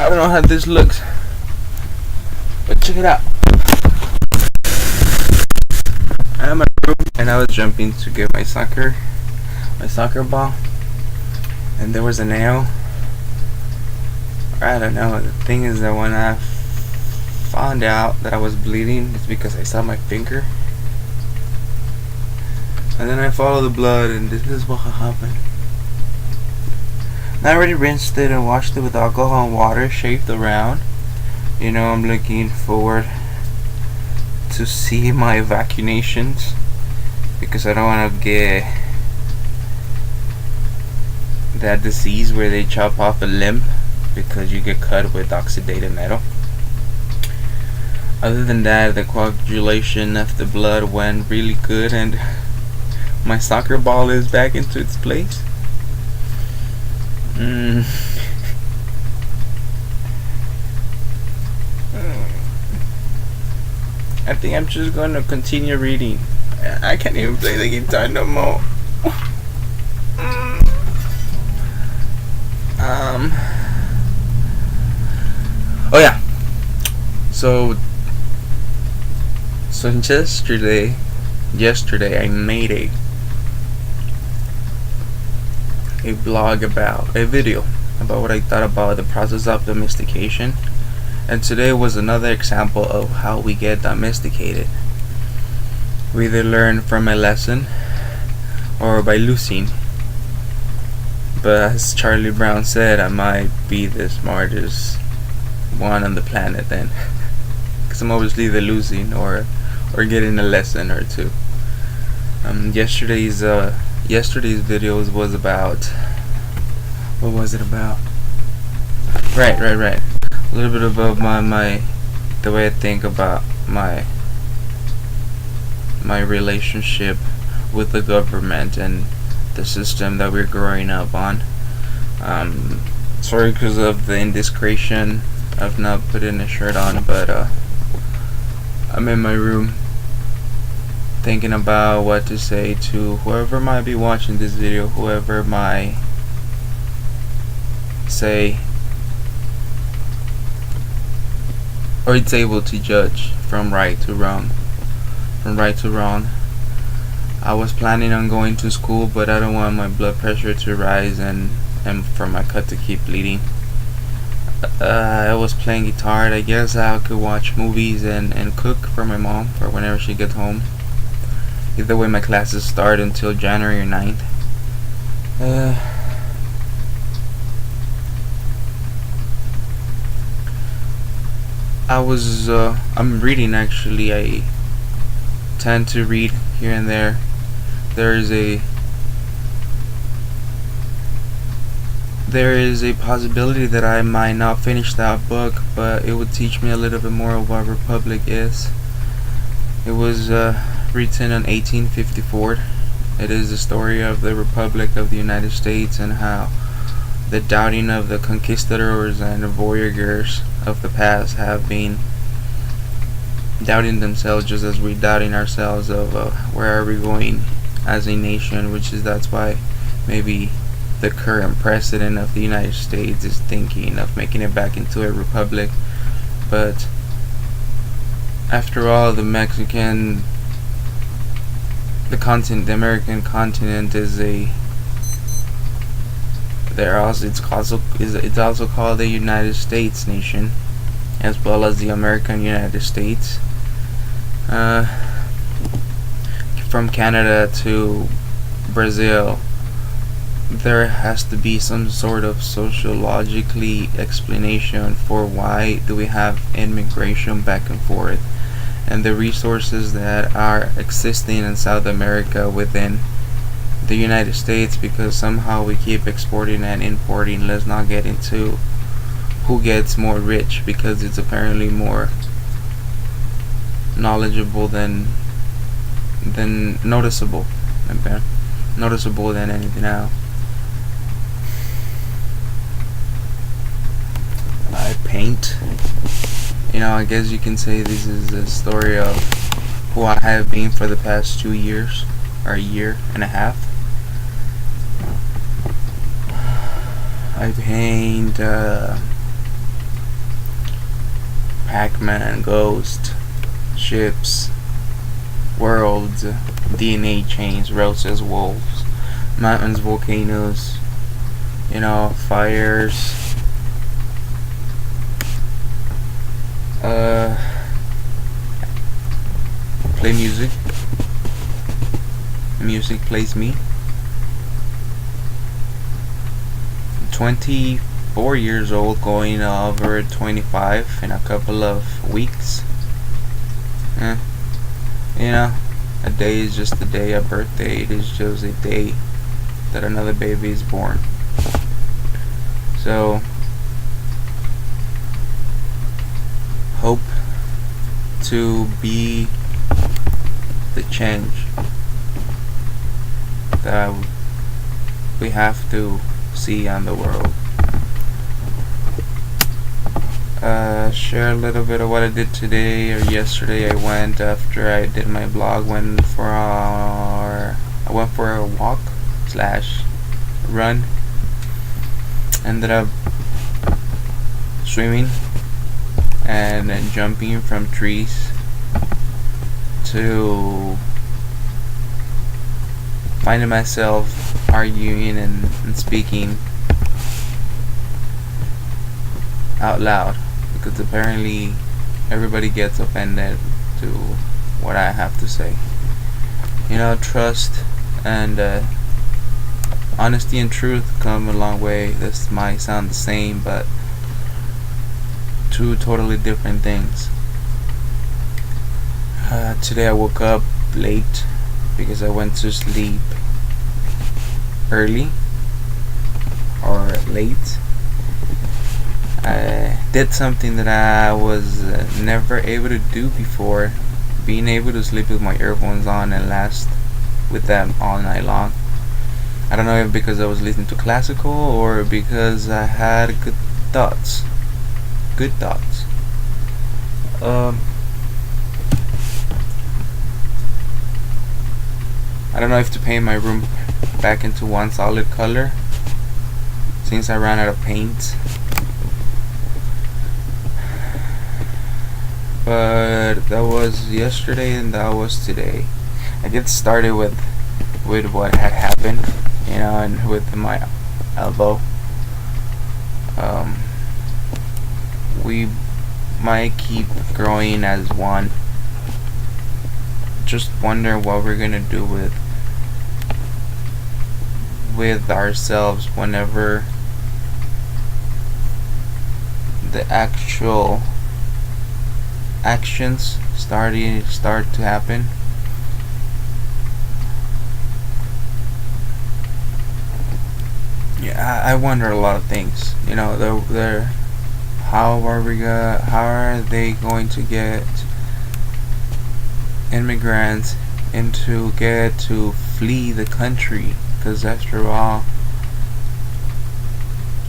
I don't know how this looks, but check it out. I'm in my room and I was jumping to get my soccer ball, and there was a nail. I don't know. The thing is that when I found out that I was bleeding, it's because I saw my finger, and then I followed the blood, and this is what happened. I already rinsed it and washed it with alcohol and water, shaved around. You know, I'm looking forward to see my vaccinations because I don't want to get that disease where they chop off a limb because you get cut with oxidated metal. Other than that, the coagulation of the blood went really good, and my soccer ball is back into its place. I think I'm just going to continue reading. I can't even play the guitar no more. Oh yeah. So yesterday I made a video about what I thought about the process of domestication, and today was another example of how we get domesticated. We either learn from a lesson or by losing. But as Charlie Brown said, I might be the smartest one on the planet then, because I'm obviously the losing or getting a lesson or two. Yesterday's videos was about, what was it about? Right. A little bit about the way I think about my relationship with the government and the system that we're growing up on. Sorry because of the indiscretion of not putting a shirt on, but I'm in my room thinking about what to say to whoever might be watching this video, whoever might say or it's able to judge from right to wrong. I was planning on going to school, but I don't want my blood pressure to rise and for my cut to keep bleeding. I was playing guitar, and I guess I could watch movies and cook for my mom for whenever she gets home. Either way, my classes start until January 9th. I'm reading actually. I tend to read here and there. There is a possibility that I might not finish that book, but it would teach me a little bit more of what Republic is. It was written in 1854. It is the story of the Republic of the United States and how the doubting of the conquistadors and the voyagers of the past have been doubting themselves just as we're doubting ourselves of where are we going as a nation, that's why maybe the current president of the United States is thinking of making it back into a republic. But after all, the American continent is it's also called the United States nation, as well as the American United States. From Canada to Brazil, there has to be some sort of sociologically explanation for why do we have immigration back and forth, and the resources that are existing in South America within the United States, because somehow we keep exporting and importing. Let's not get into who gets more rich, because it's apparently more knowledgeable than noticeable than anything else. I paint. I guess you can say this is a story of who I have been for the past 2 years, or a year and a half. I paint Pac-Man, Ghost, ships, worlds, DNA chains, roses, wolves, mountains, volcanoes, fires, play music. Music plays me. 24 years old, going over 25 in a couple of weeks. A day is just a day. A birthday is just a day that another baby is born. So hope to be the change that we have to see on the world. Share a little bit of what I did today or yesterday. I went, after I did my blog, I went for a walk / run. Ended up swimming and then jumping from trees to finding myself arguing and speaking out loud, because apparently everybody gets offended to what I have to say. Trust and honesty and truth come a long way. This might sound the same, but two totally different things. Today I woke up late because I went to sleep early or late. I did something that I was never able to do before, being able to sleep with my earphones on and last with them all night long. I don't know if because I was listening to classical or because I had good thoughts. I don't know if to paint my room back into one solid color since I ran out of paint. But that was yesterday and that was today. I get started with what had happened, and with my elbow. We might keep growing as one. Just wonder what we're gonna do with ourselves whenever the actual actions start to happen. Yeah, I wonder a lot of things. How are they going to get immigrants get to flee the country? Because after all,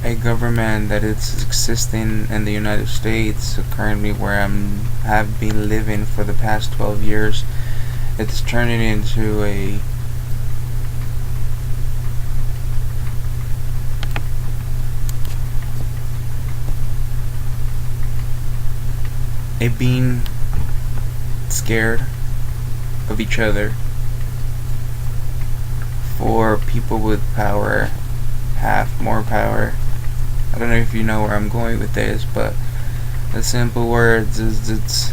a government that is existing in the United States, currently where have been living for the past 12 years, it's turning into a being scared of each other. For people with power have more power. I don't know if you know where I'm going with this, but the simple words is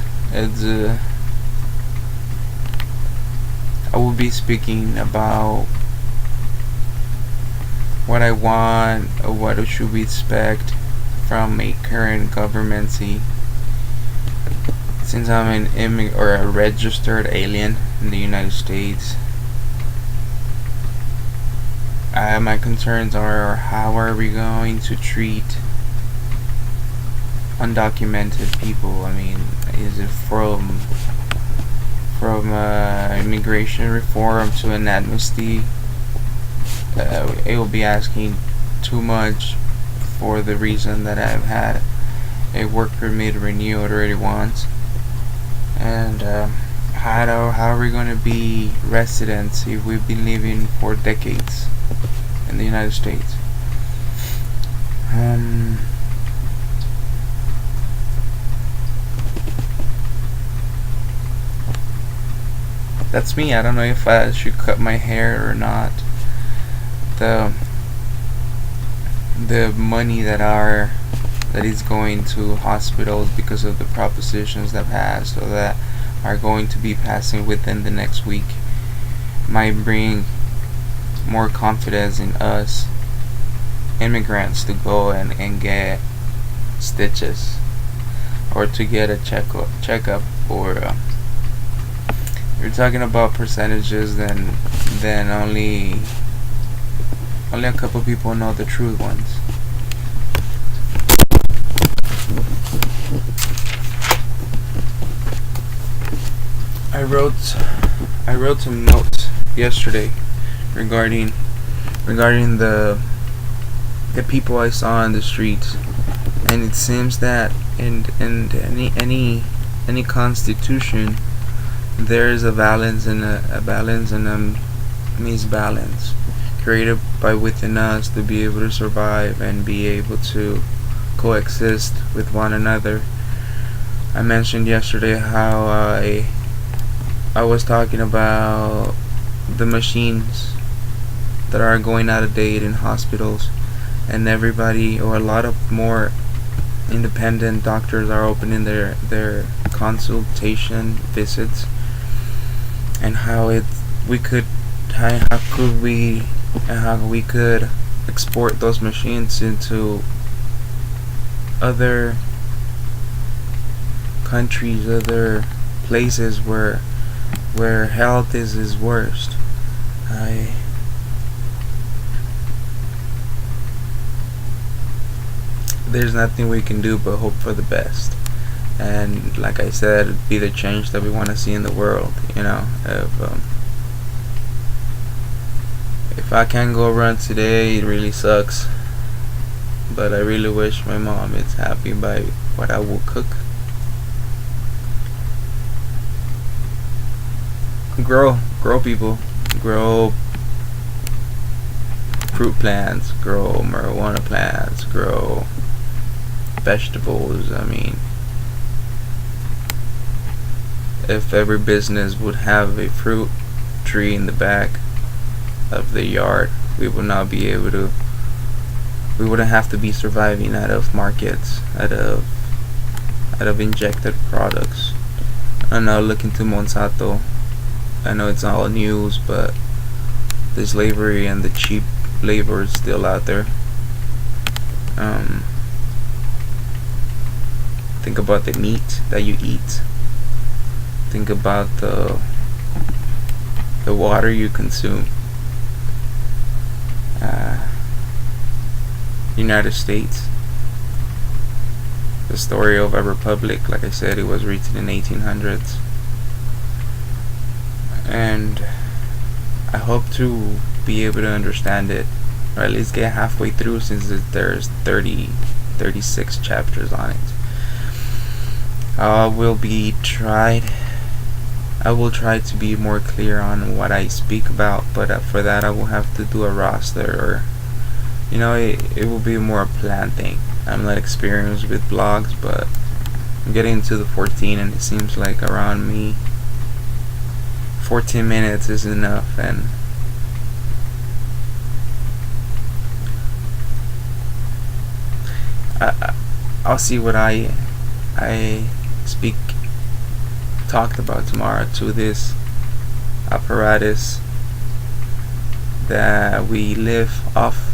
I will be speaking about what I want or what should we expect from a current governmency. Since I'm a registered alien in the United States, my concerns are, how are we going to treat undocumented people? I mean, is it from immigration reform to an amnesty? It will be asking too much for the reason that I've had a work permit renewed already once. And how are we going to be residents if we've been living for decades in the United States? That's me. I don't know if I should cut my hair or not. The the money that is going to hospitals because of the propositions that passed or that are going to be passing within the next week might bring more confidence in us immigrants to go and get stitches or to get a checkup or you're talking about percentages, then only a couple people know the true ones. I wrote some notes yesterday regarding the people I saw on the streets, and it seems that in any constitution there is a balance and a balance and a misbalance created by within us to be able to survive and be able to coexist with one another. I mentioned yesterday how I was talking about the machines that are going out of date in hospitals, and everybody or a lot of more independent doctors are opening their consultation visits, and how we could how we could export those machines into other countries, other places where health is worst. There's nothing we can do but hope for the best, and like I said, be the change that we want to see in the world. If I can't go run today, it really sucks, but I really wish my mom is happy by what I will cook. Grow people, grow fruit plants, grow marijuana plants, grow vegetables. I mean, if every business would have a fruit tree in the back of the yard, we would not be able to. We wouldn't have to be surviving out of markets, out of injected products. I know, look into Monsanto. I know it's all news, but the slavery and the cheap labor is still out there. Think about the meat that you eat. Think about the water you consume. United States. The story of a republic, like I said, it was written in 1800s. And I hope to be able to understand it, or at least get halfway through, since there's 36 chapters on it. I will try to be more clear on what I speak about, but for that I will have to do a roster, or it will be more a plan thing. I'm not experienced with blogs, but I'm getting into the 14, and it seems like around me 14 minutes is enough, and I'll see what I talked about tomorrow to this apparatus that we live off